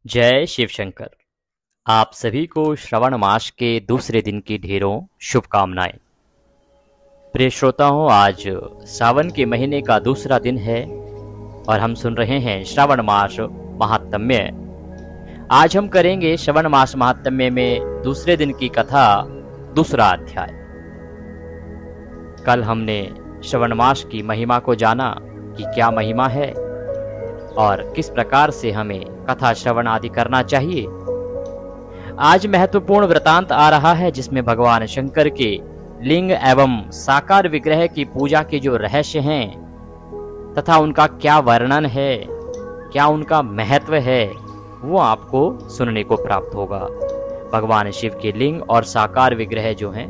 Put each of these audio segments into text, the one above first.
जय शिव शंकर। आप सभी को श्रवण मास के दूसरे दिन की ढेरों शुभकामनाएं। प्रिय श्रोताओं, आज सावन के महीने का दूसरा दिन है और हम सुन रहे हैं श्रावण मास महात्म्य। आज हम करेंगे श्रवण मास महात्म्य में दूसरे दिन की कथा, दूसरा अध्याय। कल हमने श्रवण मास की महिमा को जाना कि क्या महिमा है और किस प्रकार से हमें कथा श्रवण आदि करना चाहिए। आज महत्वपूर्ण वृतांत आ रहा है जिसमें भगवान शंकर के लिंग एवं साकार विग्रह की पूजा के जो रहस्य हैं तथा उनका क्या वर्णन है, क्या उनका महत्व है, वो आपको सुनने को प्राप्त होगा। भगवान शिव के लिंग और साकार विग्रह जो हैं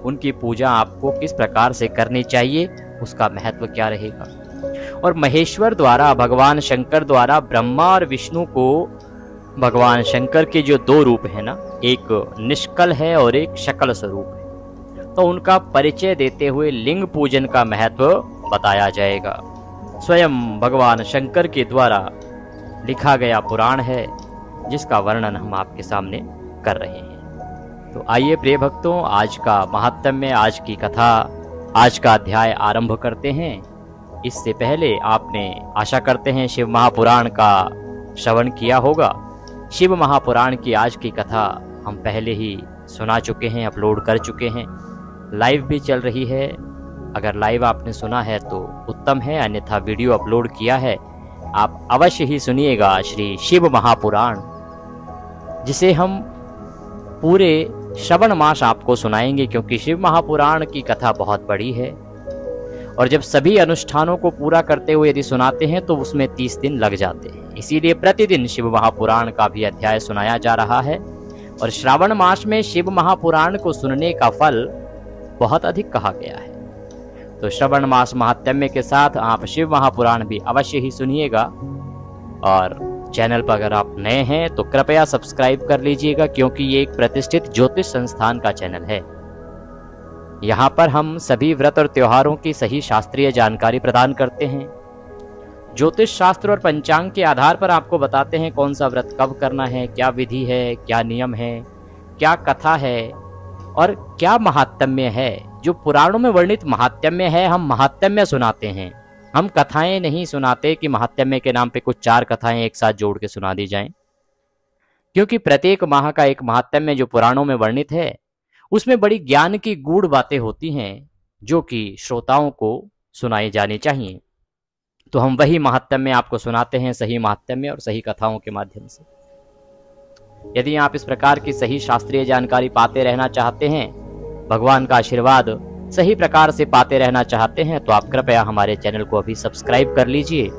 उनकी पूजा आपको किस प्रकार से करनी चाहिए, उसका महत्व क्या रहेगा। और महेश्वर द्वारा, भगवान शंकर द्वारा ब्रह्मा और विष्णु को, भगवान शंकर के जो दो रूप है ना, एक निष्कल है और एक शकल स्वरूप है, तो उनका परिचय देते हुए लिंग पूजन का महत्व बताया जाएगा। स्वयं भगवान शंकर के द्वारा लिखा गया पुराण है जिसका वर्णन हम आपके सामने कर रहे हैं। तो आइए प्रिय भक्तों, आज का महात्म्य, आज की कथा, आज का अध्याय आरंभ करते हैं। इससे पहले आपने, आशा करते हैं, शिव महापुराण का श्रवण किया होगा। शिव महापुराण की आज की कथा हम पहले ही सुना चुके हैं, अपलोड कर चुके हैं, लाइव भी चल रही है। अगर लाइव आपने सुना है तो उत्तम है, अन्यथा वीडियो अपलोड किया है, आप अवश्य ही सुनिएगा श्री शिव महापुराण, जिसे हम पूरे श्रवण मास आपको सुनाएंगे, क्योंकि शिव महापुराण की कथा बहुत बड़ी है और जब सभी अनुष्ठानों को पूरा करते हुए यदि सुनाते हैं तो उसमें 30 दिन लग जाते हैं। इसीलिए प्रतिदिन शिव महापुराण का भी अध्याय सुनाया जा रहा है और श्रावण मास में शिव महापुराण को सुनने का फल बहुत अधिक कहा गया है। तो श्रवण मास महात्म्य के साथ आप शिव महापुराण भी अवश्य ही सुनिएगा। और चैनल पर अगर आप नए हैं तो कृपया सब्सक्राइब कर लीजिएगा, क्योंकि ये एक प्रतिष्ठित ज्योतिष संस्थान का चैनल है। यहाँ पर हम सभी व्रत और त्योहारों की सही शास्त्रीय जानकारी प्रदान करते हैं। ज्योतिष शास्त्र और पंचांग के आधार पर आपको बताते हैं कौन सा व्रत कब करना है, क्या विधि है, क्या नियम है, क्या कथा है और क्या महात्म्य है। जो पुराणों में वर्णित महात्म्य है, हम महात्म्य सुनाते हैं, हम कथाएं नहीं सुनाते कि महात्म्य के नाम पे कुछ 4 कथाएं एक साथ जोड़ के सुना दी जाएं। क्योंकि प्रत्येक माह का एक महात्म्य जो पुराणों में वर्णित है उसमें बड़ी ज्ञान की गूढ़ बातें होती हैं जो कि श्रोताओं को सुनाई जानी चाहिए। तो हम वही महात्म्य आपको सुनाते हैं, सही महात्म्य और सही कथाओं के माध्यम से। यदि आप इस प्रकार की सही शास्त्रीय जानकारी पाते रहना चाहते हैं, भगवान का आशीर्वाद सही प्रकार से पाते रहना चाहते हैं, तो आप कृपया हमारे चैनल को अभी सब्सक्राइब कर लीजिए।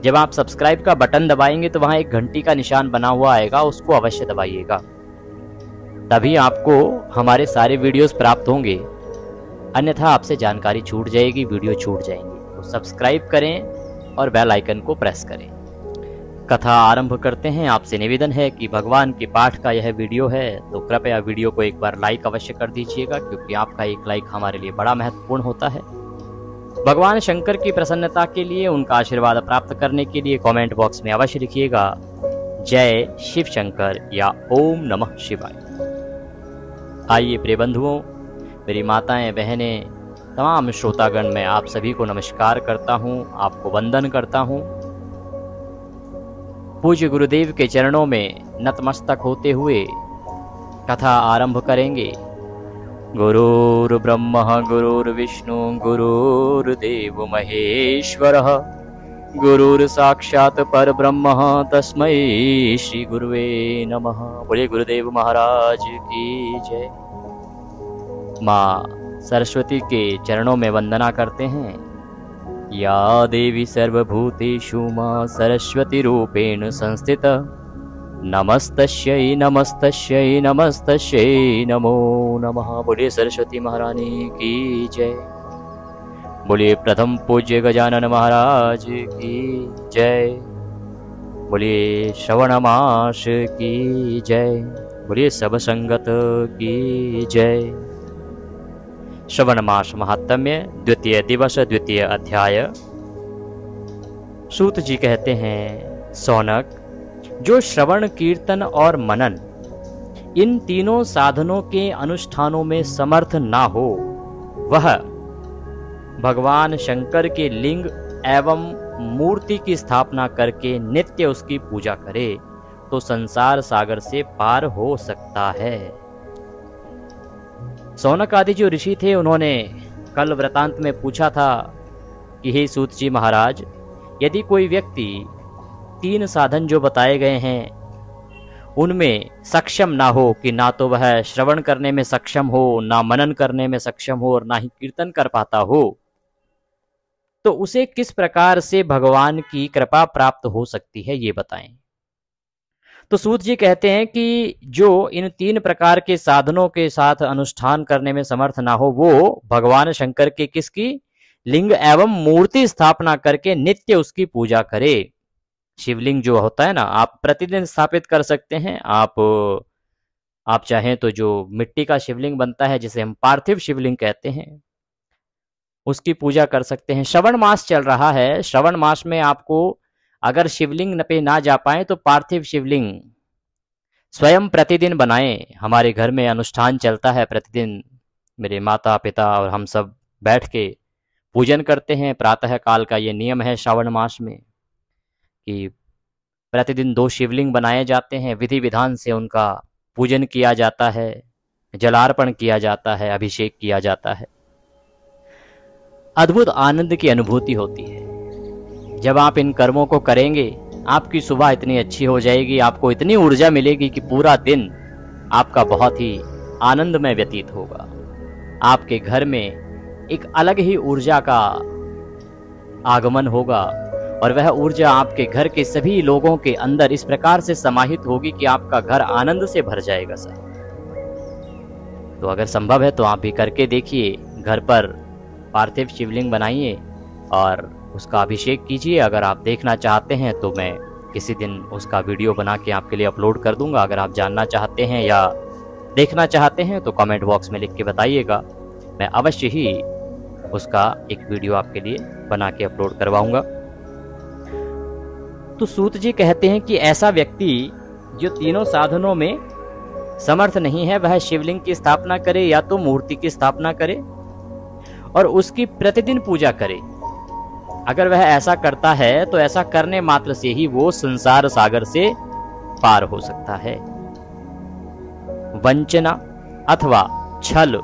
जब आप सब्सक्राइब का बटन दबाएंगे तो वहां एक घंटी का निशान बना हुआ आएगा, उसको अवश्य दबाइएगा, तभी आपको हमारे सारे वीडियोस प्राप्त होंगे। अन्यथा आपसे जानकारी छूट जाएगी, वीडियो छूट जाएंगे। तो सब्सक्राइब करें और बेल आइकन को प्रेस करें। कथा आरंभ करते हैं। आपसे निवेदन है कि भगवान के पाठ का यह वीडियो है तो कृपया वीडियो को एक बार लाइक अवश्य कर दीजिएगा, क्योंकि आपका एक लाइक हमारे लिए बड़ा महत्वपूर्ण होता है। भगवान शंकर की प्रसन्नता के लिए, उनका आशीर्वाद प्राप्त करने के लिए कमेंट बॉक्स में अवश्य लिखिएगा जय शिव शंकर या ओम नमः शिवाय। आइए प्रिय बंधुओं, मेरी माताएं, बहनें, तमाम श्रोतागण, मैं आप सभी को नमस्कार करता हूं, आपको वंदन करता हूं। पूज्य गुरुदेव के चरणों में नतमस्तक होते हुए कथा आरंभ करेंगे। गुरुर् ब्रह्मा गुरुर्विष्णु गुरुर्देव महेश्वरः गुरुर् साक्षात् परब्रह्म तस्मै श्री गुरुवे नमः। बोले गुरुदेव महाराज की जय। माँ सरस्वती के चरणों में वंदना करते हैं। या देवी सर्वभूतेषु माँ सरस्वती रूपेण संस्थिता, नमस्तस्यै नमस्तस्यै नमस्तस्यै नमो नमः। बोले सरस्वती महारानी की जय। बोलिए प्रथम पूज्य गजानन महाराज की जय। बोलिए श्रवण मास की जय। बोलिए सब संगत की जय। श्रवण मास महात्म्य, द्वितीय दिवस, द्वितीय अध्याय। सूत जी कहते हैं, सौनक, जो श्रवण, कीर्तन और मनन इन तीनों साधनों के अनुष्ठानों में समर्थ ना हो, वह भगवान शंकर के लिंग एवं मूर्ति की स्थापना करके नित्य उसकी पूजा करे तो संसार सागर से पार हो सकता है। सौनक आदि जो ऋषि थे उन्होंने कल वृतांत में पूछा था कि हे सूत जी महाराज, यदि कोई व्यक्ति 3 साधन जो बताए गए हैं उनमें सक्षम ना हो, कि ना तो वह श्रवण करने में सक्षम हो, ना मनन करने में सक्षम हो और ना ही कीर्तन कर पाता हो, तो उसे किस प्रकार से भगवान की कृपा प्राप्त हो सकती है, ये बताएं। तो सूत जी कहते हैं कि जो इन 3 प्रकार के साधनों के साथ अनुष्ठान करने में समर्थ ना हो, वो भगवान शंकर के किसकी लिंग एवं मूर्ति स्थापना करके नित्य उसकी पूजा करे। शिवलिंग जो होता है ना, आप प्रतिदिन स्थापित कर सकते हैं। आप चाहें तो जो मिट्टी का शिवलिंग बनता है, जिसे हम पार्थिव शिवलिंग कहते हैं, उसकी पूजा कर सकते हैं। श्रवण मास चल रहा है, श्रवण मास में आपको अगर शिवलिंग पे ना जा पाए तो पार्थिव शिवलिंग स्वयं प्रतिदिन बनाएं। हमारे घर में अनुष्ठान चलता है, प्रतिदिन मेरे माता पिता और हम सब बैठ के पूजन करते हैं। प्रातः काल का ये नियम है श्रावण मास में कि प्रतिदिन 2 शिवलिंग बनाए जाते हैं, विधि विधान से उनका पूजन किया जाता है, जलार्पण किया जाता है, अभिषेक किया जाता है। अद्भुत आनंद की अनुभूति होती है जब आप इन कर्मों को करेंगे। आपकी सुबह इतनी अच्छी हो जाएगी, आपको इतनी ऊर्जा मिलेगी कि पूरा दिन आपका बहुत ही आनंदमय व्यतीत होगा। आपके घर में एक अलग ही ऊर्जा का आगमन होगा और वह ऊर्जा आपके घर के सभी लोगों के अंदर इस प्रकार से समाहित होगी कि आपका घर आनंद से भर जाएगा सर। तो अगर संभव है तो आप भी करके देखिए, घर पर पार्थिव शिवलिंग बनाइए और उसका अभिषेक कीजिए। अगर आप देखना चाहते हैं तो मैं किसी दिन उसका वीडियो बना के आपके लिए अपलोड कर दूंगा। अगर आप जानना चाहते हैं या देखना चाहते हैं तो कमेंट बॉक्स में लिख के बताइएगा, मैं अवश्य ही उसका एक वीडियो आपके लिए बना के अपलोड करवाऊंगा। तो सूत जी कहते हैं कि ऐसा व्यक्ति जो तीनों साधनों में समर्थ नहीं है, वह शिवलिंग की स्थापना करे या तो मूर्ति की स्थापना करे और उसकी प्रतिदिन पूजा करे। अगर वह ऐसा करता है तो ऐसा करने मात्र से ही वो संसार सागर से पार हो सकता है। वंचना अथवा छल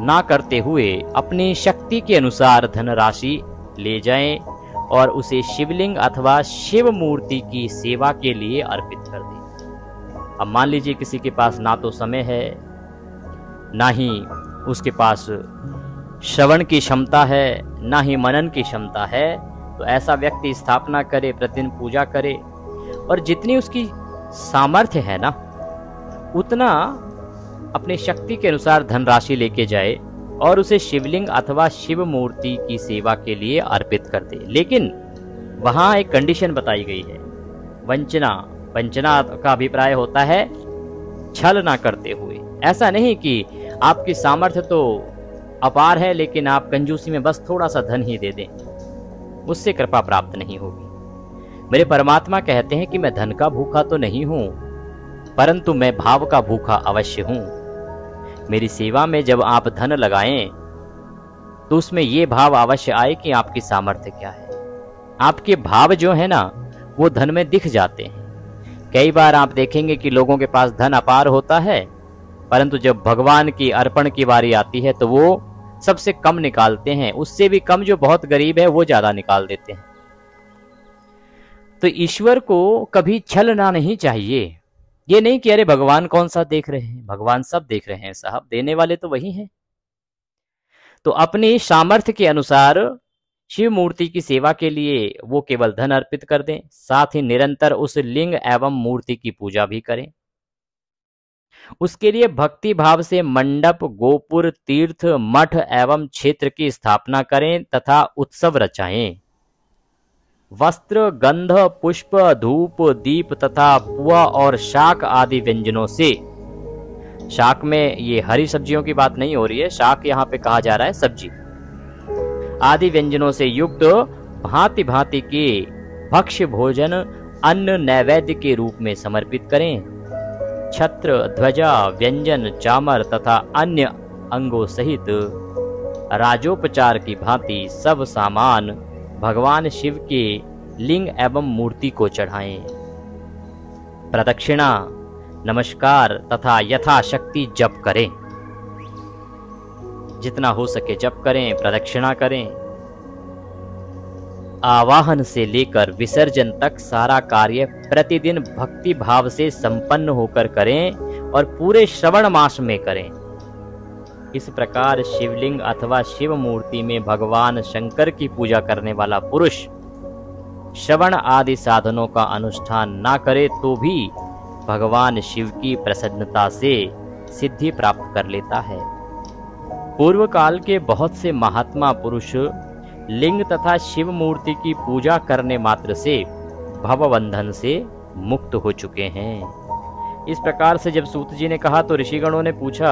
ना करते हुए अपनी शक्ति के अनुसार धनराशि ले जाएं और उसे शिवलिंग अथवा शिव मूर्ति की सेवा के लिए अर्पित कर दें। अब मान लीजिए किसी के पास ना तो समय है, ना ही उसके पास श्रवण की क्षमता है, ना ही मनन की क्षमता है, तो ऐसा व्यक्ति स्थापना करे, प्रतिदिन पूजा करे और जितनी उसकी सामर्थ्य है ना, उतना अपनी शक्ति के अनुसार धनराशि लेके जाए और उसे शिवलिंग अथवा शिव मूर्ति की सेवा के लिए अर्पित कर दे। लेकिन वहां एक कंडीशन बताई गई है, वंचना का अभिप्राय होता है छल ना करते हुए। ऐसा नहीं कि आपकी सामर्थ्य तो अपार है लेकिन आप कंजूसी में बस थोड़ा सा धन ही दे दें, उससे कृपा प्राप्त नहीं होगी। मेरे परमात्मा कहते हैं कि मैं धन का भूखा तो नहीं हूं, परंतु मैं भाव का भूखा अवश्य हूं। मेरी सेवा में जब आप धन लगाएं तो उसमें यह भाव अवश्य आए कि आपकी सामर्थ्य क्या है। आपके भाव जो है ना, वो धन में दिख जाते हैं। कई बार आप देखेंगे कि लोगों के पास धन अपार होता है, परंतु जब भगवान की अर्पण की बारी आती है तो वो सबसे कम निकालते हैं, उससे भी कम जो बहुत गरीब है वो ज्यादा निकाल देते हैं। तो ईश्वर को कभी छलना नहीं चाहिए। ये नहीं कि अरे भगवान कौन सा देख रहे हैं, भगवान सब देख रहे हैं साहब, देने वाले तो वही हैं। तो अपनी सामर्थ्य के अनुसार शिव मूर्ति की सेवा के लिए वो केवल धन अर्पित कर दें, साथ ही निरंतर उस लिंग एवं मूर्ति की पूजा भी करें। उसके लिए भक्ति भाव से मंडप, गोपुर, तीर्थ, मठ एवं क्षेत्र की स्थापना करें तथा उत्सव रचाएं। वस्त्र, गंध, पुष्प, धूप, दीप तथा पुआ और शाक आदि व्यंजनों से, शाक में ये हरी सब्जियों की बात नहीं हो रही है, शाक यहाँ पे कहा जा रहा है सब्जी आदि व्यंजनों से युक्त भांति भांति के भक्ष्य भोजन अन्न नैवेद्य के रूप में समर्पित करें। छत्र, ध्वजा, व्यंजन, चामर तथा अन्य अंगों सहित राजोपचार की भांति सब सामान भगवान शिव के लिंग एवं मूर्ति को चढ़ाएं। प्रदक्षिणा, नमस्कार तथा यथाशक्ति जप करें। जितना हो सके जप करें, प्रदक्षिणा करें। आवाहन से लेकर विसर्जन तक सारा कार्य प्रतिदिन भक्ति भाव से संपन्न होकर करें और पूरे श्रवण मास में करें। इस प्रकार शिवलिंग अथवा शिव मूर्ति में भगवान शंकर की पूजा करने वाला पुरुष श्रवण आदि साधनों का अनुष्ठान ना करे तो भी भगवान शिव की प्रसन्नता से सिद्धि प्राप्त कर लेता है। पूर्व काल के बहुत से महात्मा पुरुष लिंग तथा शिव मूर्ति की पूजा करने मात्र से भवबंधन से मुक्त हो चुके हैं। इस प्रकार से जब सूत जी ने कहा तो ऋषिगणों ने पूछा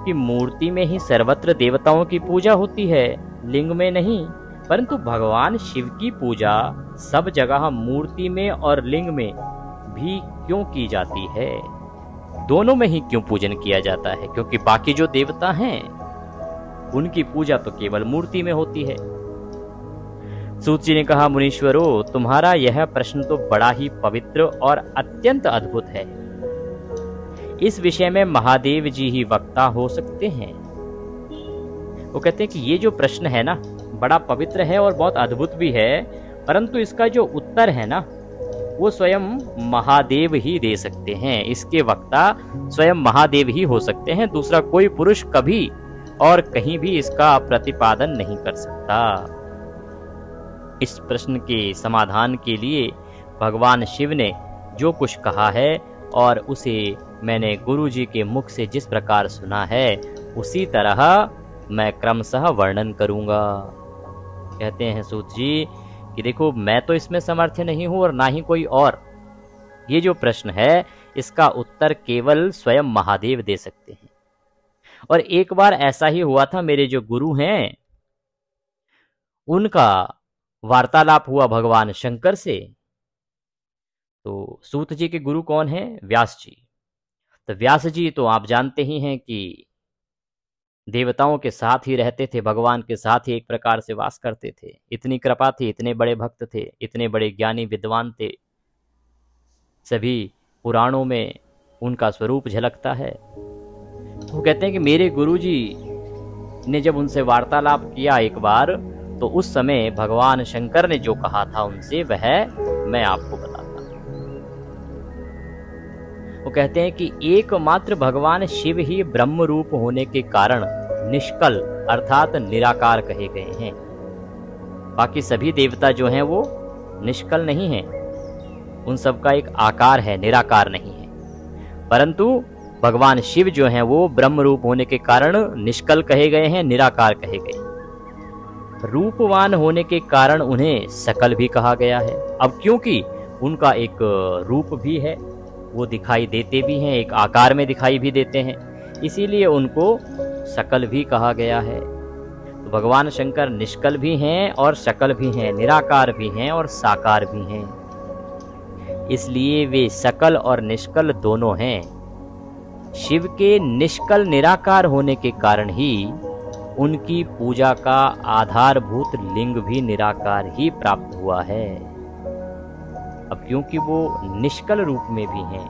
कि मूर्ति में ही सर्वत्र देवताओं की पूजा होती है, लिंग में नहीं, परंतु भगवान शिव की पूजा सब जगह मूर्ति में और लिंग में भी क्यों की जाती है? दोनों में ही क्यों पूजन किया जाता है? क्योंकि बाकी जो देवता हैं उनकी पूजा तो केवल मूर्ति में होती है। सूत जी ने कहा, मुनीश्वरों, तुम्हारा यह प्रश्न तो बड़ा ही पवित्र और अत्यंत अद्भुत है। इस विषय में महादेव जी ही वक्ता हो सकते हैं। वो कहते हैं कि ये जो प्रश्न है ना, बड़ा पवित्र है और बहुत अद्भुत भी है, परंतु इसका जो उत्तर है ना, वो स्वयं महादेव ही दे सकते हैं। इसके वक्ता स्वयं महादेव ही हो सकते हैं। दूसरा कोई पुरुष कभी और कहीं भी इसका प्रतिपादन नहीं कर सकता। इस प्रश्न के समाधान के लिए भगवान शिव ने जो कुछ कहा है और उसे मैंने गुरु जी के मुख से जिस प्रकार सुना है, उसी तरह मैं क्रमशः वर्णन करूंगा। कहते हैं सूत जी कि देखो, मैं तो इसमें समर्थ नहीं हूं और ना ही कोई और। ये जो प्रश्न है इसका उत्तर केवल स्वयं महादेव दे सकते हैं। और एक बार ऐसा ही हुआ था, मेरे जो गुरु हैं उनका वार्तालाप हुआ भगवान शंकर से। तो सूत जी के गुरु कौन है? व्यास जी। तो व्यास जी तो आप जानते ही हैं कि देवताओं के साथ ही रहते थे, भगवान के साथ ही एक प्रकार से वास करते थे। इतनी कृपा थी, इतने बड़े भक्त थे, इतने बड़े ज्ञानी विद्वान थे। सभी पुराणों में उनका स्वरूप झलकता है। तो कहते हैं कि मेरे गुरुजी ने जब उनसे वार्तालाप किया एक बार, तो उस समय भगवान शंकर ने जो कहा था उनसे, वह मैं आपको बताता हूं। वो कहते हैं कि एकमात्र भगवान शिव ही ब्रह्म रूप होने के कारण निष्कल अर्थात निराकार कहे गए हैं। बाकी सभी देवता जो हैं वो निष्कल नहीं हैं, उन सबका एक आकार है, निराकार नहीं है। परंतु भगवान शिव जो हैं वो ब्रह्म रूप होने के कारण निष्कल कहे गए हैं, निराकार कहे गए। रूपवान होने के कारण उन्हें सकल भी कहा गया है। अब क्योंकि उनका एक रूप भी है, वो दिखाई देते भी हैं, एक आकार में दिखाई भी देते हैं, इसीलिए उनको सकल भी कहा गया है। तो भगवान शंकर निष्कल भी हैं और सकल भी हैं, निराकार भी हैं और साकार भी हैं। इसलिए वे सकल और निष्कल दोनों हैं। शिव के निष्कल निराकार होने के कारण ही उनकी पूजा का आधारभूत लिंग भी निराकार ही प्राप्त हुआ है। अब क्योंकि वो निष्कल रूप में भी हैं,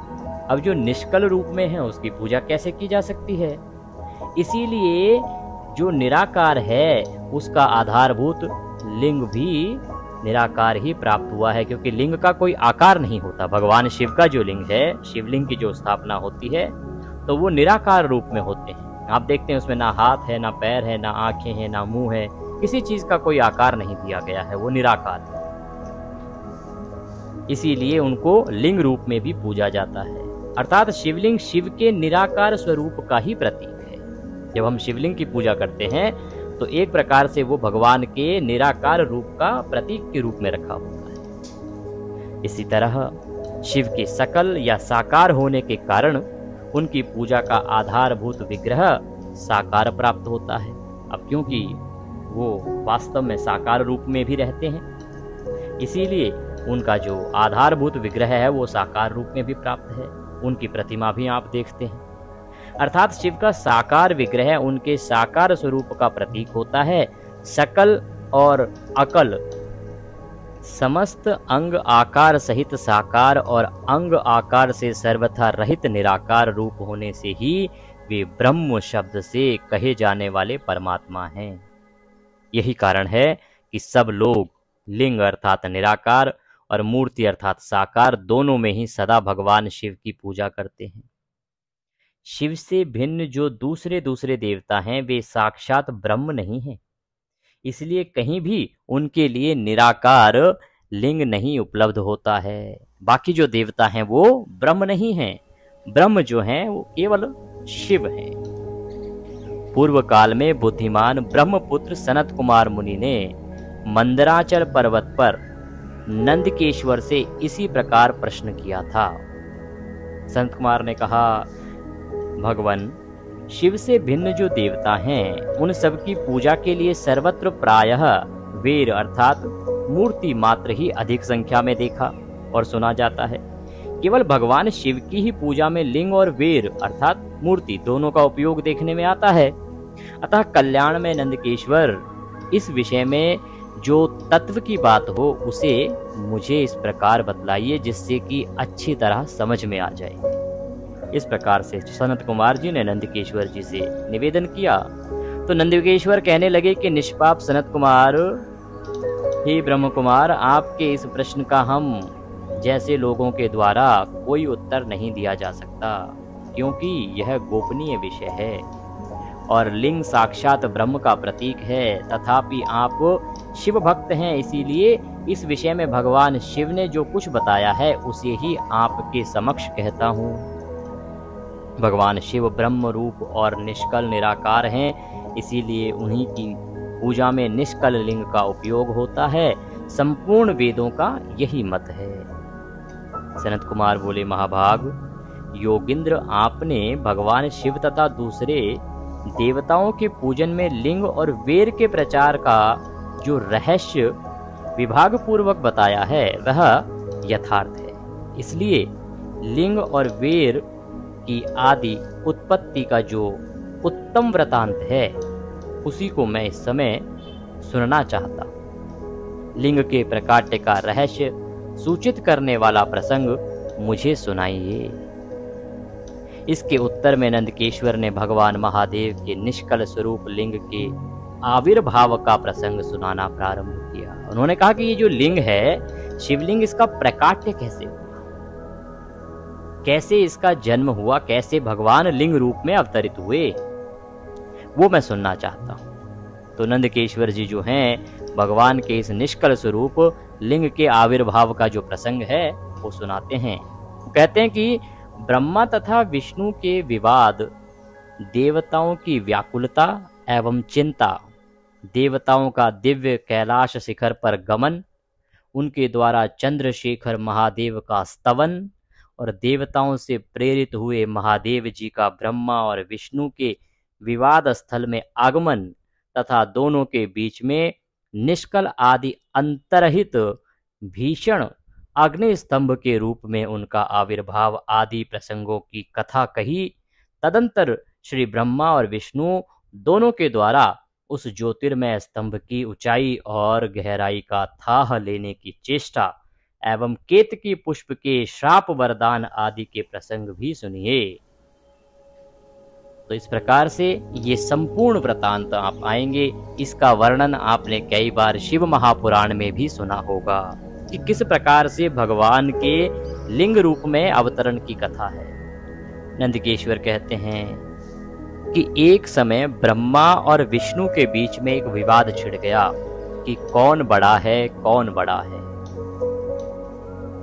अब जो निष्कल रूप में है उसकी पूजा कैसे की जा सकती है? इसीलिए जो निराकार है उसका आधारभूत लिंग भी निराकार ही प्राप्त हुआ है, क्योंकि लिंग का कोई आकार नहीं होता। भगवान शिव का जो लिंग है, शिवलिंग की जो स्थापना होती है, तो वो निराकार रूप में होते हैं। आप देखते हैं उसमें ना हाथ है, ना पैर है, ना आंखें हैं, ना मुंह है, किसी चीज का कोई आकार नहीं दिया गया है, वो निराकार है। इसीलिए उनको लिंग रूप में भी पूजा जाता है। अर्थात शिवलिंग शिव के निराकार स्वरूप का ही प्रतीक है। जब हम शिवलिंग की पूजा करते हैं तो एक प्रकार से वो भगवान के निराकार रूप का प्रतीक के रूप में रखा होता है। इसी तरह शिव के सकल या साकार होने के कारण उनकी पूजा का आधारभूत विग्रह साकार प्राप्त होता है। अब क्योंकि वो वास्तव में साकार रूप में भी रहते हैं, इसीलिए उनका जो आधारभूत विग्रह है वो साकार रूप में भी प्राप्त है, उनकी प्रतिमा भी आप देखते हैं। अर्थात शिव का साकार विग्रह उनके साकार स्वरूप का प्रतीक होता है। सकल और अकल समस्त अंग आकार सहित साकार और अंग आकार से सर्वथा रहित निराकार रूप होने से ही वे ब्रह्म शब्द से कहे जाने वाले परमात्मा हैं। यही कारण है कि सब लोग लिंग अर्थात निराकार और मूर्ति अर्थात साकार दोनों में ही सदा भगवान शिव की पूजा करते हैं। शिव से भिन्न जो दूसरे दूसरे देवता हैं वे साक्षात ब्रह्म नहीं हैं, इसलिए कहीं भी उनके लिए निराकार लिंग नहीं उपलब्ध होता है। बाकी जो देवता हैं वो ब्रह्म नहीं हैं, ब्रह्म जो हैं वो केवल शिव हैं। पूर्व काल में बुद्धिमान ब्रह्मपुत्र सनत कुमार मुनि ने मंदराचल पर्वत पर नंदकेश्वर से इसी प्रकार प्रश्न किया था। संत कुमार ने कहा, भगवान शिव से भिन्न जो देवता हैं उन सब की पूजा के लिए सर्वत्र प्रायः वीर अर्थात मूर्ति मात्र ही अधिक संख्या में देखा और सुना जाता है। केवल भगवान शिव की ही पूजा में लिंग और वीर अर्थात मूर्ति दोनों का उपयोग देखने में आता है। अतः कल्याण में नंदकेश्वर इस विषय में जो तत्व की बात हो उसे मुझे इस प्रकार बतलाइए जिससे कि अच्छी तरह समझ में आ जाए। इस प्रकार से सनत कुमार जी ने नंदकेश्वर जी से निवेदन किया तो नंदकेश्वर कहने लगे कि निष्पाप सनत कुमार, हे ब्रह्म कुमार, आपके इस प्रश्न का हम जैसे लोगों के द्वारा कोई उत्तर नहीं दिया जा सकता, क्योंकि यह गोपनीय विषय है और लिंग साक्षात ब्रह्म का प्रतीक है। तथापि आप शिव भक्त हैं, इसीलिए इस विषय में भगवान शिव ने जो कुछ बताया है उसे ही आपके समक्ष कहता हूँ। भगवान शिव ब्रह्म रूप और निष्कल निराकार हैं, इसीलिए उन्हीं की पूजा में निष्कल लिंग का उपयोग होता है। संपूर्ण वेदों का यही मत है। सनत कुमार बोले, महाभाग योगिंद्र, आपने भगवान शिव तथा दूसरे देवताओं के पूजन में लिंग और वेर के प्रचार का जो रहस्य विभाग पूर्वक बताया है वह यथार्थ है। इसलिए लिंग और वेर की आदि उत्पत्ति का जो उत्तम वृतांत है उसी को मैं इस समय सुनना चाहता। लिंग के प्रकाट्य का रहस्य सूचित करने वाला प्रसंग मुझे सुनाइए। इसके उत्तर में नंदकेश्वर ने भगवान महादेव के निष्कल स्वरूप लिंग के आविर्भाव का प्रसंग सुनाना प्रारंभ किया। उन्होंने कहा कि ये जो लिंग है शिवलिंग, इसका प्रकाट्य कैसे हुआ, कैसे इसका जन्म हुआ, कैसे भगवान लिंग रूप में अवतरित हुए, वो मैं सुनना चाहता हूं। तो नंदकेश्वर जी जो हैं भगवान के इस निष्कल स्वरूप लिंग के आविर्भाव का जो प्रसंग है वो सुनाते हैं। कहते हैं कि ब्रह्मा तथा विष्णु के विवाद, देवताओं की व्याकुलता एवं चिंता, देवताओं का दिव्य कैलाश शिखर पर गमन, उनके द्वारा चंद्रशेखर महादेव का स्तवन और देवताओं से प्रेरित हुए महादेव जी का ब्रह्मा और विष्णु के विवाद स्थल में आगमन तथा दोनों के बीच में निष्कल आदि अंतरहित भीषण अग्नि स्तंभ के रूप में उनका आविर्भाव आदि प्रसंगों की कथा कही। तदंतर श्री ब्रह्मा और विष्णु दोनों के द्वारा उस ज्योतिर्मय स्तंभ की ऊंचाई और गहराई का थाह लेने की चेष्टा एवं केतकी पुष्प के श्राप वरदान आदि के प्रसंग भी सुनिए। तो इस प्रकार से ये संपूर्ण वृतांत आप आएंगे। इसका वर्णन आपने कई बार शिव महापुराण में भी सुना होगा कि किस प्रकार से भगवान के लिंग रूप में अवतरण की कथा है। नंदकेश्वर कहते हैं कि एक समय ब्रह्मा और विष्णु के बीच में एक विवाद छिड़ गया कि कौन बड़ा है, कौन बड़ा है,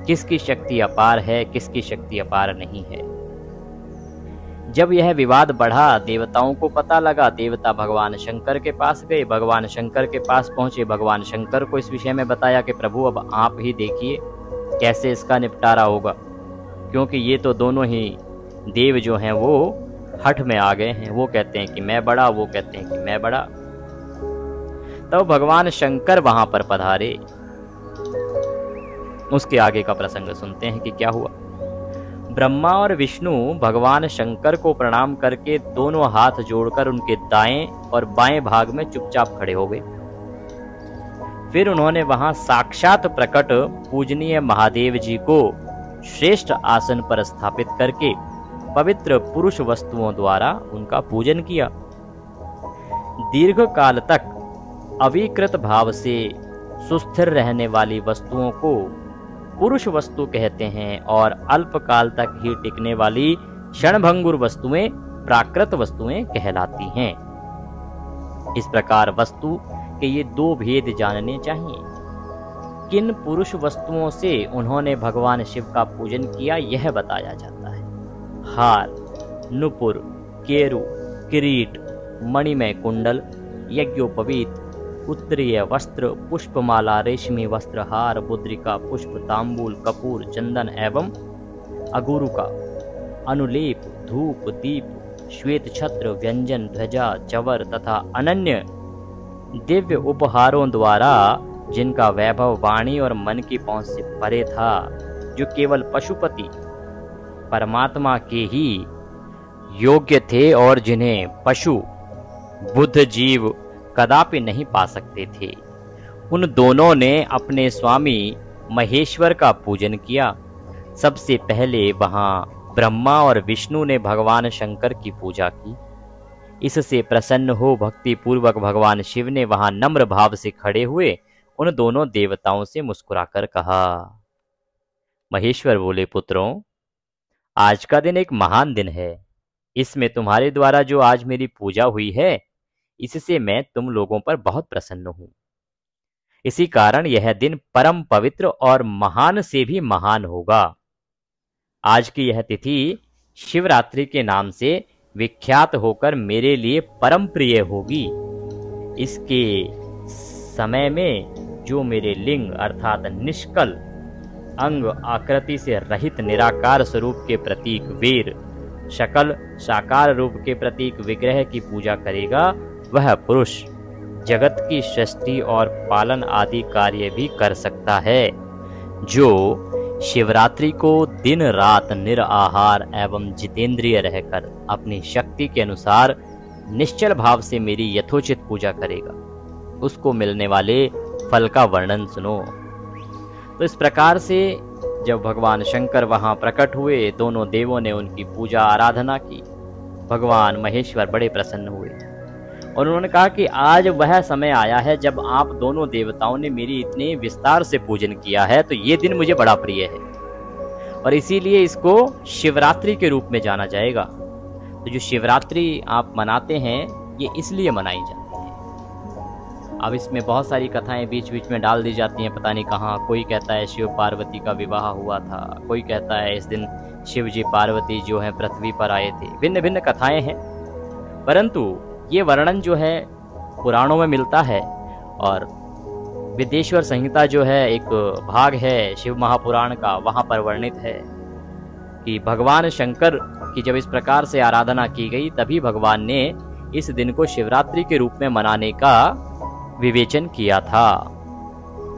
किसकी शक्ति अपार है, किसकी शक्ति अपार नहीं है। जब यह विवाद बढ़ा, देवताओं को पता लगा। देवता भगवान शंकर के पास गए। भगवान शंकर के पास पहुंचे। भगवान शंकर को इस विषय में बताया कि प्रभु अब आप ही देखिए कैसे इसका निपटारा होगा, क्योंकि ये तो दोनों ही देव जो हैं वो हठ में आ गए हैं। वो कहते हैं कि मैं बड़ा, वो कहते हैं कि मैं बड़ा। तब भगवान शंकर वहां पर पधारे उसके आगे का प्रसंग सुनते हैं कि क्या हुआ। ब्रह्मा और विष्णु भगवान शंकर को प्रणाम करके दोनों हाथ जोड़कर उनके दाएं और बाएं भाग में चुपचाप खड़े हो गए। फिर उन्होंने वहां साक्षात प्रकट पूजनीय महादेव जी को श्रेष्ठ आसन पर स्थापित करके पवित्र पुरुष वस्तुओं द्वारा उनका पूजन किया। दीर्घ काल तक अविकृत भाव से सुस्थिर रहने वाली वस्तुओं को पुरुष वस्तु कहते हैं और अल्पकाल तक ही टिकने वाली क्षणभंगुर वस्तुएं प्राकृत वस्तुएं कहलाती हैं। इस प्रकार वस्तु के ये दो भेद जानने चाहिए। किन पुरुष वस्तुओं से उन्होंने भगवान शिव का पूजन किया यह बताया जाता है। हार, नुपुर, केरु, किरीट, मणिमय कुंडल, यज्ञोपवीत, उत्तरीय वस्त्र, पुष्पमाला, रेशमी वस्त्र, हार, मुद्रिका, पुष्प, तांबूल, कपूर, चंदन एवं अगुरुका, अनुलेप, धूप, दीप, श्वेत छत्र, व्यंजन, ध्वजा, चवर तथा अनन्य दिव्य उपहारों द्वारा जिनका वैभव वाणी और मन की पहुंच से परे था, जो केवल पशुपति परमात्मा के ही योग्य थे और जिन्हें पशु बुद्ध जीव कदापि नहीं पा सकते थे, उन दोनों ने अपने स्वामी महेश्वर का पूजन किया। सबसे पहले वहां ब्रह्मा और विष्णु ने भगवान शंकर की पूजा की। इससे प्रसन्न हो भक्ति पूर्वक भगवान शिव ने वहां नम्र भाव से खड़े हुए उन दोनों देवताओं से मुस्कुराकर कहा। महेश्वर बोले, पुत्रों, आज का दिन एक महान दिन है। इसमें तुम्हारे द्वारा जो आज मेरी पूजा हुई है, इससे मैं तुम लोगों पर बहुत प्रसन्न हूं। इसी कारण यह दिन परम पवित्र और महान से भी महान होगा। आज की यह तिथि शिवरात्रि के नाम से विख्यात होकर मेरे लिए परम प्रिय होगी। इसके समय में जो मेरे लिंग अर्थात निष्कल अंग आकृति से रहित निराकार स्वरूप के प्रतीक वीर, शकल साकार रूप के प्रतीक विग्रह की पूजा करेगा, वह पुरुष जगत की सृष्टि और पालन आदि कार्य भी कर सकता है। जो शिवरात्रि को दिन रात निराहार एवं जितेंद्रिय रहकर अपनी शक्ति के अनुसार निश्चल भाव से मेरी यथोचित पूजा करेगा, उसको मिलने वाले फल का वर्णन सुनो। तो इस प्रकार से जब भगवान शंकर वहां प्रकट हुए, दोनों देवों ने उनकी पूजा आराधना की। भगवान महेश्वर बड़े प्रसन्न हुए और उन्होंने कहा कि आज वह समय आया है जब आप दोनों देवताओं ने मेरी इतने विस्तार से पूजन किया है, तो ये दिन मुझे बड़ा प्रिय है और इसीलिए इसको शिवरात्रि के रूप में जाना जाएगा। तो जो शिवरात्रि आप मनाते हैं, ये इसलिए मनाई जाती है। अब इसमें बहुत सारी कथाएं बीच बीच में डाल दी जाती हैं, पता नहीं कहाँ। कोई कहता है शिव पार्वती का विवाह हुआ था, कोई कहता है इस दिन शिव जी पार्वती जो है पृथ्वी पर आए थे। भिन्न भिन्न कथाएं हैं, परंतु ये वर्णन जो है पुराणों में मिलता है और विदेश्वर संहिता जो है एक भाग है शिव महापुराण का, वहां पर वर्णित है कि भगवान शंकर की जब इस प्रकार से आराधना की गई, तभी भगवान ने इस दिन को शिवरात्रि के रूप में मनाने का विवेचन किया था।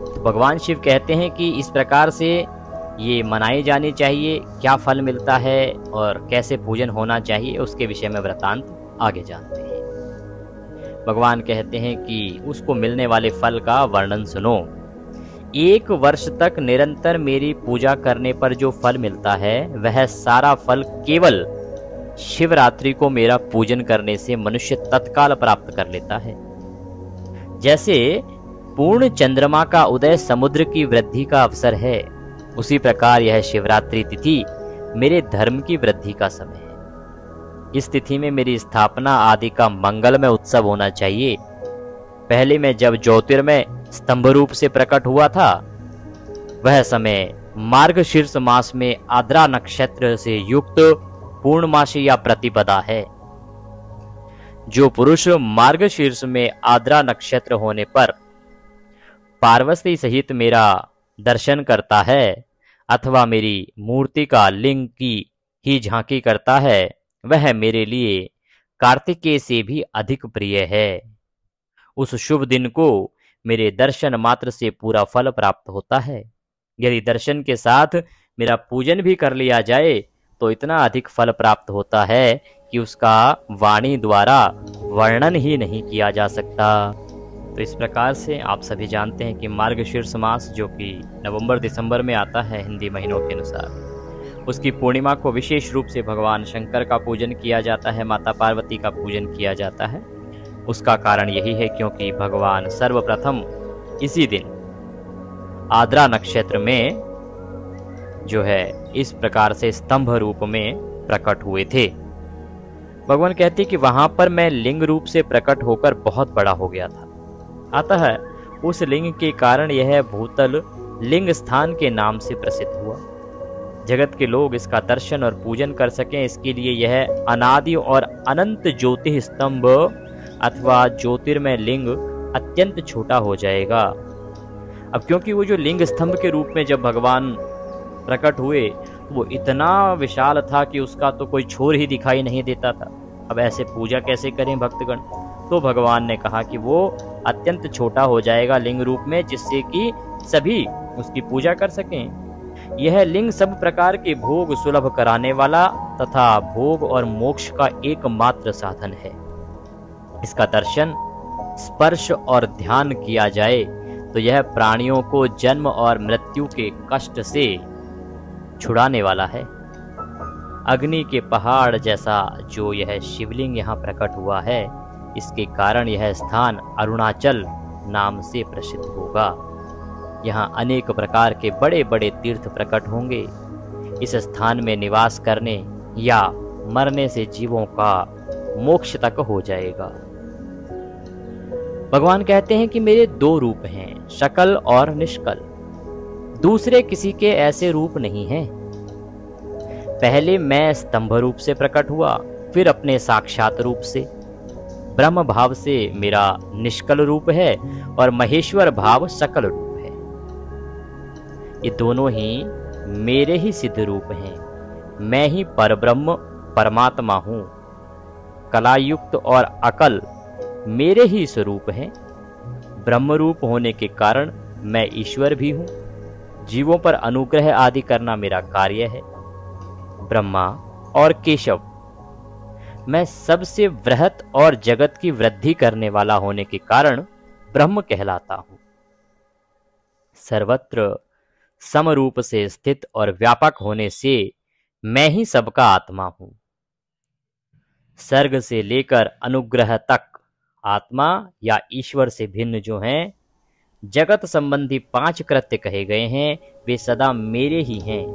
तो भगवान शिव कहते हैं कि इस प्रकार से ये मनाई जानी चाहिए। क्या फल मिलता है और कैसे पूजन होना चाहिए, उसके विषय में वृतांत आगे जानते हैं। भगवान कहते हैं कि उसको मिलने वाले फल का वर्णन सुनो। 1 वर्ष तक निरंतर मेरी पूजा करने पर जो फल मिलता है, वह सारा फल केवल शिवरात्रि को मेरा पूजन करने से मनुष्य तत्काल प्राप्त कर लेता है। जैसे पूर्ण चंद्रमा का उदय समुद्र की वृद्धि का अवसर है, उसी प्रकार यह शिवरात्रि तिथि मेरे धर्म की वृद्धि का समय है। इस तिथि में मेरी स्थापना आदि का मंगलमय उत्सव होना चाहिए। पहले मैं जब ज्योतिर्मय स्तंभ रूप से प्रकट हुआ था, वह समय मार्गशीर्ष मास में आद्रा नक्षत्र से युक्त पूर्णमासी या प्रतिपदा है। जो पुरुष मार्गशीर्ष में आद्रा नक्षत्र होने पर पार्वती सहित मेरा दर्शन करता है अथवा मेरी मूर्ति का लिंग की ही झांकी करता है, वह मेरे लिए कार्तिकेय से भी अधिक प्रिय है। उस शुभ दिन को मेरे दर्शन मात्र से पूरा फल प्राप्त होता है। यदि दर्शन के साथ मेरा पूजन भी कर लिया जाए तो इतना अधिक फल प्राप्त होता है कि उसका वाणी द्वारा वर्णन ही नहीं किया जा सकता। तो इस प्रकार से आप सभी जानते हैं कि मार्गशीर्ष मास, जो कि नवंबर दिसंबर में आता है हिंदी महीनों के अनुसार, उसकी पूर्णिमा को विशेष रूप से भगवान शंकर का पूजन किया जाता है, माता पार्वती का पूजन किया जाता है। उसका कारण यही है क्योंकि भगवान सर्वप्रथम इसी दिन आद्रा नक्षत्र में जो है इस प्रकार से स्तंभ रूप में प्रकट हुए थे। भगवान कहते कि वहां पर मैं लिंग रूप से प्रकट होकर बहुत बड़ा हो गया था, अतः उस लिंग के कारण यह भूतल लिंग स्थान के नाम से प्रसिद्ध हुआ। जगत के लोग इसका दर्शन और पूजन कर सकें, इसके लिए यह अनादि और अनंत ज्योति स्तंभ अथवा ज्योतिर्मय लिंग अत्यंत छोटा हो जाएगा। अब क्योंकि वो जो लिंग स्तंभ के रूप में जब भगवान प्रकट हुए वो इतना विशाल था कि उसका तो कोई छोर ही दिखाई नहीं देता था। अब ऐसे पूजा कैसे करें भक्तगण? तो भगवान ने कहा कि वो अत्यंत छोटा हो जाएगा लिंग रूप में, जिससे कि सभी उसकी पूजा कर सकें। यह लिंग सब प्रकार के भोग सुलभ कराने वाला तथा भोग और मोक्ष का एकमात्र साधन है। इसका दर्शन, स्पर्श और ध्यान किया जाए तो यह प्राणियों को जन्म और मृत्यु के कष्ट से छुड़ाने वाला है। अग्नि के पहाड़ जैसा जो यह शिवलिंग यहाँ प्रकट हुआ है, इसके कारण यह स्थान अरुणाचल नाम से प्रसिद्ध होगा। यहाँ अनेक प्रकार के बड़े बड़े तीर्थ प्रकट होंगे। इस स्थान में निवास करने या मरने से जीवों का मोक्ष तक हो जाएगा। भगवान कहते हैं कि मेरे दो रूप हैं, शकल और निष्कल। दूसरे किसी के ऐसे रूप नहीं हैं। पहले मैं स्तंभ रूप से प्रकट हुआ, फिर अपने साक्षात रूप से। ब्रह्म भाव से मेरा निष्कल रूप है और महेश्वर भाव सकल रूप है। ये दोनों ही मेरे ही सिद्ध रूप हैं। मैं ही परब्रह्म परमात्मा हूं। कलायुक्त और अकल मेरे ही स्वरूप हैं। ब्रह्म रूप होने के कारण मैं ईश्वर भी हूं। जीवों पर अनुग्रह आदि करना मेरा कार्य है। ब्रह्मा और केशव, मैं सबसे वृहत और जगत की वृद्धि करने वाला होने के कारण ब्रह्म कहलाता हूं। सर्वत्र समरूप से स्थित और व्यापक होने से मैं ही सबका आत्मा हूं। सर्ग से लेकर अनुग्रह तक आत्मा या ईश्वर से भिन्न जो हैं, जगत संबंधी 5 कृत्य कहे गए हैं, वे सदा मेरे ही हैं।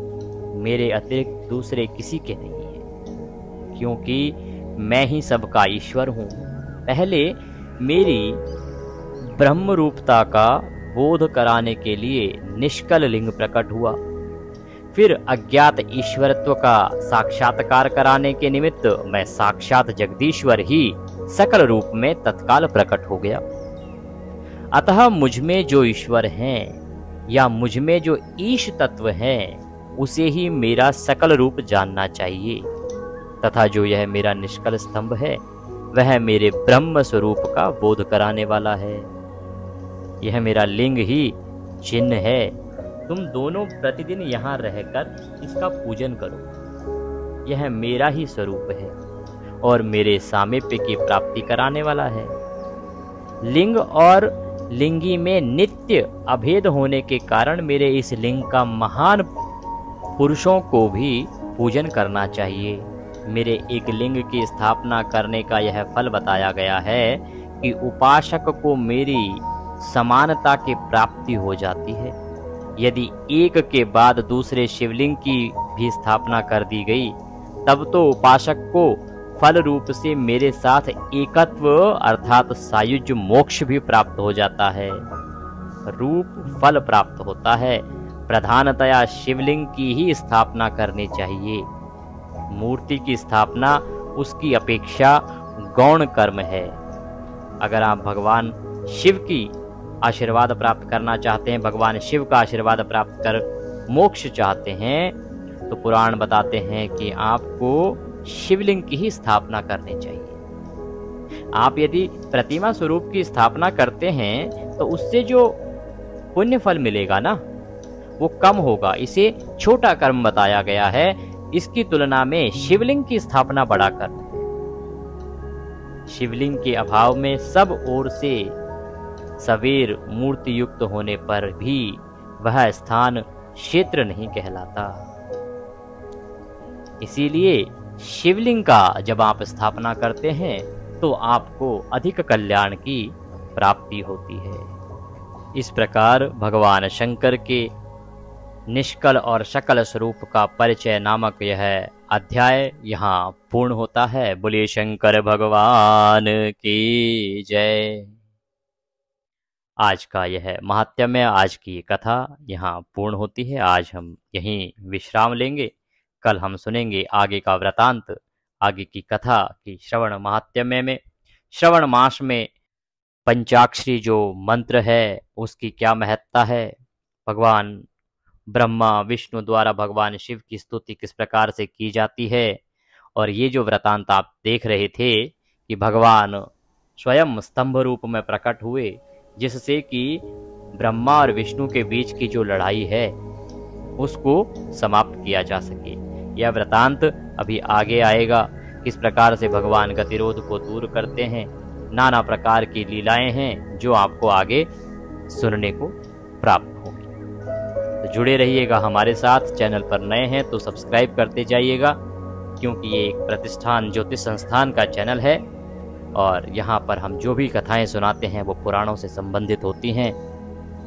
मेरे अतिरिक्त दूसरे किसी के नहीं हैं, क्योंकि मैं ही सबका ईश्वर हूं। पहले मेरी ब्रह्म रूपता का बोध कराने के लिए निष्कल लिंग प्रकट हुआ, फिर अज्ञात ईश्वरत्व का साक्षात्कार कराने के निमित्त मैं साक्षात जगदीश्वर ही सकल रूप में तत्काल प्रकट हो गया। अतः मुझ में जो ईश्वर हैं या मुझ में जो ईश तत्व हैं, उसे ही मेरा सकल रूप जानना चाहिए। तथा जो यह मेरा निष्कल स्तंभ है, वह मेरे ब्रह्म स्वरूप का बोध कराने वाला है। यह मेरा लिंग ही चिन्ह है। तुम दोनों प्रतिदिन यहाँ रहकर इसका पूजन करो। यह मेरा ही स्वरूप है और मेरे सामीप्य की प्राप्ति कराने वाला है। लिंग और लिंगी में नित्य अभेद होने के कारण मेरे इस लिंग का महान पुरुषों को भी पूजन करना चाहिए। मेरे एक लिंग की स्थापना करने का यह फल बताया गया है कि उपासक को मेरी समानता की प्राप्ति हो जाती है। यदि एक के बाद दूसरे शिवलिंग की भी स्थापना कर दी गई, तब तो उपासक को फल रूप से मेरे साथ एकत्व अर्थात सायुज्य मोक्ष भी प्राप्त हो जाता है। रूप फल प्राप्त होता है। प्रधानतया शिवलिंग की ही स्थापना करनी चाहिए। मूर्ति की स्थापना उसकी अपेक्षा गौण कर्म है। अगर आप भगवान शिव की आशीर्वाद प्राप्त करना चाहते हैं, भगवान शिव का आशीर्वाद प्राप्त कर मोक्ष चाहते हैं, तो पुराण बताते हैं कि आपको शिवलिंग की ही स्थापना करनी चाहिए। आप यदि प्रतिमा स्वरूप की स्थापना करते हैं तो उससे जो पुण्य फल मिलेगा ना, वो कम होगा, इसे छोटा कर्म बताया गया है। इसकी तुलना में शिवलिंग की स्थापना बड़ा कर्म है। शिवलिंग के अभाव में सब ओर से सवेर मूर्ति युक्त होने पर भी वह स्थान क्षेत्र नहीं कहलाता। इसीलिए शिवलिंग का जब आप स्थापना करते हैं तो आपको अधिक कल्याण की प्राप्ति होती है। इस प्रकार भगवान शंकर के निष्कल और सकल स्वरूप का परिचय नामक यह अध्याय यहाँ पूर्ण होता है। बोलिए शंकर भगवान की जय। आज का यह महात्म्य, आज की कथा यहाँ पूर्ण होती है। आज हम यहीं विश्राम लेंगे। कल हम सुनेंगे आगे का वृतांत, आगे की कथा की श्रवण महात्म्य में। श्रवण मास में पंचाक्षरी जो मंत्र है उसकी क्या महत्ता है, भगवान ब्रह्मा विष्णु द्वारा भगवान शिव की स्तुति किस प्रकार से की जाती है, और ये जो वृतांत आप देख रहे थे कि भगवान स्वयं स्तंभ रूप में प्रकट हुए, जिससे कि ब्रह्मा और विष्णु के बीच की जो लड़ाई है उसको समाप्त किया जा सके। यह वृतांत अभी आगे आएगा, किस प्रकार से भगवान गतिरोध को दूर करते हैं। नाना प्रकार की लीलाएं हैं जो आपको आगे सुनने को प्राप्त होंगी। तो जुड़े रहिएगा हमारे साथ। चैनल पर नए हैं तो सब्सक्राइब करते जाइएगा, क्योंकि ये एक प्रतिष्ठान ज्योतिष संस्थान का चैनल है और यहाँ पर हम जो भी कथाएं सुनाते हैं वो पुराणों से संबंधित होती हैं।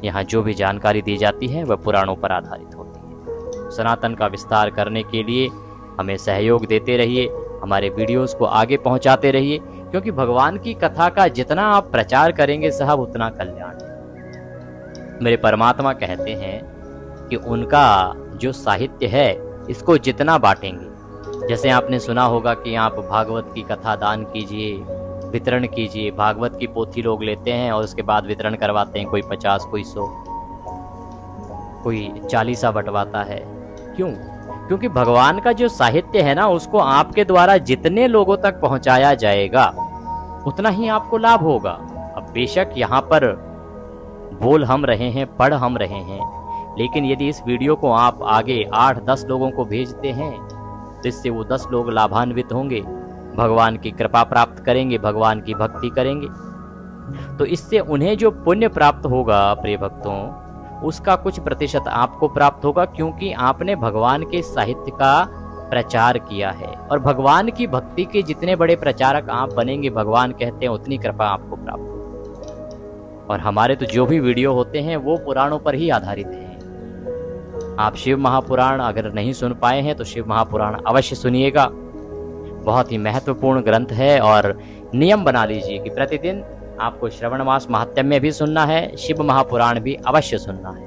यहाँ जो भी जानकारी दी जाती है वह पुराणों पर आधारित होती है। सनातन का विस्तार करने के लिए हमें सहयोग देते रहिए, हमारे वीडियोस को आगे पहुंचाते रहिए, क्योंकि भगवान की कथा का जितना आप प्रचार करेंगे साहब उतना कल्याण है। मेरे परमात्मा कहते हैं कि उनका जो साहित्य है इसको जितना बांटेंगे, जैसे आपने सुना होगा कि आप भागवत की कथा दान कीजिए, वितरण कीजिए। भागवत की पोथी लोग लेते हैं और उसके बाद वितरण करवाते हैं, कोई 50, कोई 100, कोई 40 बंटवाता है। क्यों? क्योंकि भगवान का जो साहित्य है ना, उसको आपके द्वारा जितने लोगों तक पहुंचाया जाएगा उतना ही आपको लाभ होगा। अब बेशक यहाँ पर बोल हम रहे हैं, पढ़ हम रहे हैं, लेकिन यदि इस वीडियो को आप आगे 8-10 लोगों को भेजते हैं तो इससे वो 10 लोग लाभान्वित होंगे, भगवान की कृपा प्राप्त करेंगे, भगवान की भक्ति करेंगे। तो इससे उन्हें जो पुण्य प्राप्त होगा प्रिय भक्तों, उसका कुछ प्रतिशत आपको प्राप्त होगा, क्योंकि आपने भगवान के साहित्य का प्रचार किया है। और भगवान की भक्ति के जितने बड़े प्रचारक आप बनेंगे, भगवान कहते हैं उतनी कृपा आपको प्राप्त होगी। और हमारे तो जो भी वीडियो होते हैं वो पुराणों पर ही आधारित हैं। आप शिव महापुराण अगर नहीं सुन पाए हैं तो शिव महापुराण अवश्य सुनिएगा। बहुत ही महत्वपूर्ण ग्रंथ है और नियम बना लीजिए कि प्रतिदिन आपको श्रवण मास महात्म्य भी सुनना है, शिव महापुराण भी अवश्य सुनना है।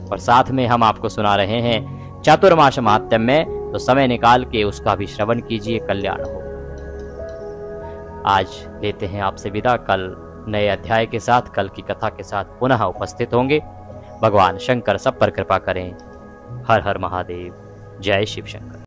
और साथ में हम आपको सुना रहे हैं चातुर्मास महात्म्य, तो समय निकाल के उसका भी श्रवण कीजिए, कल्याण हो। आज लेते हैं आपसे विदा। कल नए अध्याय के साथ, कल की कथा के साथ पुनः उपस्थित होंगे। भगवान शंकर सब पर कृपा करें। हर हर महादेव। जय शिव शंकर।